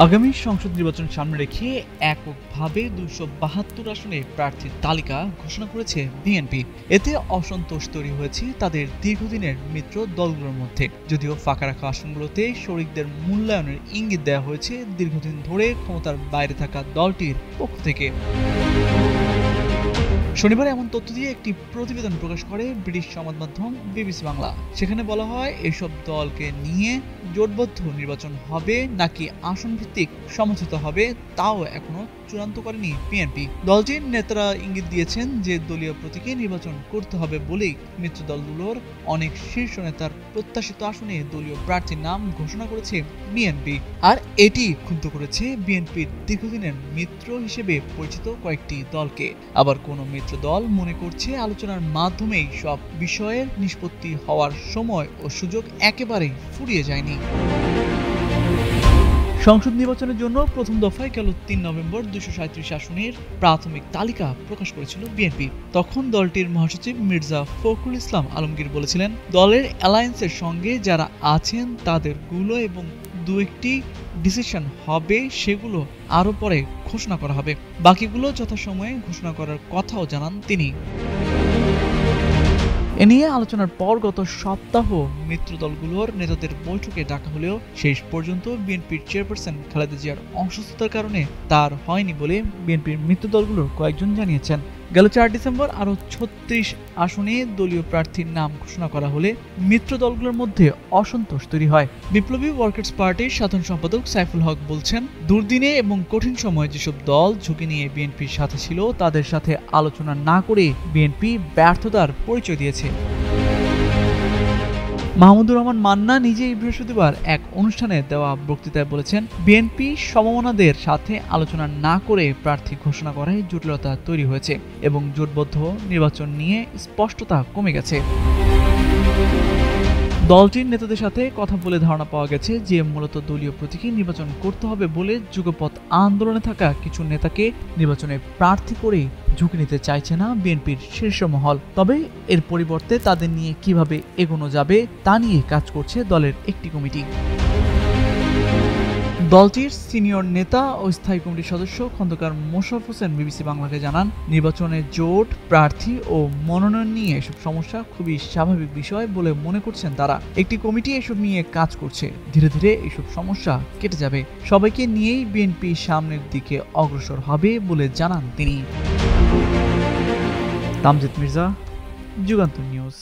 আগামী সংসদ নির্বাচন সামনে রেখে এককভাবে ২৭২ আসনে প্রার্থীর তালিকা ঘোষণা করেছে বিএনপি। এতে অসন্তোষ তৈরি হয়েছে তাদের দীর্ঘদিনের মিত্র দলগুলোর মধ্যে। যদিও ফাঁকা রাখা আসনগুলোতে শরিকদের মূল্যায়নের ইঙ্গিত দেওয়া হয়েছে দীর্ঘদিন ধরে ক্ষমতার বাইরে থাকা দলটির পক্ষ থেকে। শনিবার এমন তথ্য দিয়ে একটি প্রতিবেদন প্রকাশ করে ব্রিটিশ সংবাদ মাধ্যম বিবিসি বাংলা। সেখানে বলা হয়, এসব দলকে নিয়ে জোটবদ্ধ নির্বাচন হবে নাকি আসন ভিত্তিক সমঝোতা হবে তাও এখনো চূড়ান্ত করেনি বিএনপি। দলটির নেতারা ইঙ্গিত দিয়েছেন যে দলীয় প্রতীকে নির্বাচন করতে হবে বলেই মিত্র দলগুলোর অনেক শীর্ষ নেতার প্রত্যাশিত আসনে দলীয় প্রার্থীর নাম ঘোষণা করেছে বিএনপি। আর এটি ক্ষুব্ধ করেছে বিএনপির দীর্ঘদিনের মিত্র হিসেবে পরিচিত কয়েকটি দলকে। আবার কোনো মিত্র দল মনে করছে আলোচনার মাধ্যমেই সব বিষয়ের নিষ্পত্তি হওয়ার সময় ও সুযোগ একেবারেই ফুরিয়ে যায়নি। সংসদ নির্বাচনের জন্য প্রথম দফায় গেল ৩ নভেম্বর ২৩৭ আসনের প্রাথমিক তালিকা প্রকাশ করেছিল বিএনপি। তখন দলটির মহাসচিব মির্জা ফখরুল ইসলাম আলমগীর বলেছিলেন, দলের অ্যালায়েন্সের সঙ্গে যারা আছেন তাদের গুলো এবং দু একটি ডিসিশন হবে, সেগুলো আরও পরে ঘোষণা করা হবে। বাকিগুলো যথাসময়ে ঘোষণা করার কথাও জানান তিনি। এ নিয়ে আলোচনার পর গত সপ্তাহ মিত্র দলগুলোর নেতাদের বৈঠকে ডাকা হলেও শেষ পর্যন্ত বিএনপির চেয়ারপারসন খালেদা জিয়ার অসুস্থতার কারণে তার হয়নি বলে বিএনপির মিত্র দলগুলোর কয়েকজন জানিয়েছেন। গেল ৪ ডিসেম্বর আরও ৩৬ আসনে দলীয় প্রার্থীর নাম ঘোষণা করা হলে মিত্র দলগুলোর মধ্যে অসন্তোষ তৈরি হয়। বিপ্লবী ওয়ার্কার্স পার্টির সাধারণ সম্পাদক সাইফুল হক বলছেন, দুর্দিনে এবং কঠিন সময়ে যেসব দল ঝুঁকি নিয়ে বিএনপির সাথে ছিল তাদের সাথে আলোচনা না করে বিএনপি ব্যর্থতার পরিচয় দিয়েছে। মাহমুদুর রহমান মান্না নিজেই বৃহস্পতিবার এক অনুষ্ঠানে দেওয়া বক্তৃতায় বলেছেন, বিএনপি সমমনাদের সাথে আলোচনা না করে প্রার্থী ঘোষণা করায় জটিলতা তৈরি হয়েছে এবং জোটবদ্ধ নির্বাচন নিয়ে স্পষ্টতা কমে গেছে। দলটির নেতাদের সাথে কথা বলে ধারণা পাওয়া গেছে যে মূলত দলীয় প্রতীকে নির্বাচন করতে হবে বলে যুগপৎ আন্দোলনে থাকা কিছু নেতাকে নির্বাচনে প্রার্থী করে ঝুঁকি নিতে চাইছে না বিএনপির শীর্ষ মহল। তবে এর পরিবর্তে তাদের নিয়ে কিভাবে এগোনো যাবে তা নিয়ে কাজ করছে দলের একটি কমিটি। দলটির সিনিয়র নেতা ও স্থায়ী কমিটির সদস্য খন্দকার মোশাররফ হোসেন বিবিসি বাংলাকে জানান, নির্বাচনে জোট, প্রার্থী ও মনোনয়ন নিয়ে এসব সমস্যা খুবই স্বাভাবিক বিষয় বলে মনে করছেন তারা। একটি কমিটি এসব নিয়ে কাজ করছে, ধীরে ধীরে এসব সমস্যা কেটে যাবে। সবাইকে নিয়েই বিএনপি সামনের দিকে অগ্রসর হবে বলে জানান তিনি। তামজিদ মির্জা, যুগান্তর নিউজ।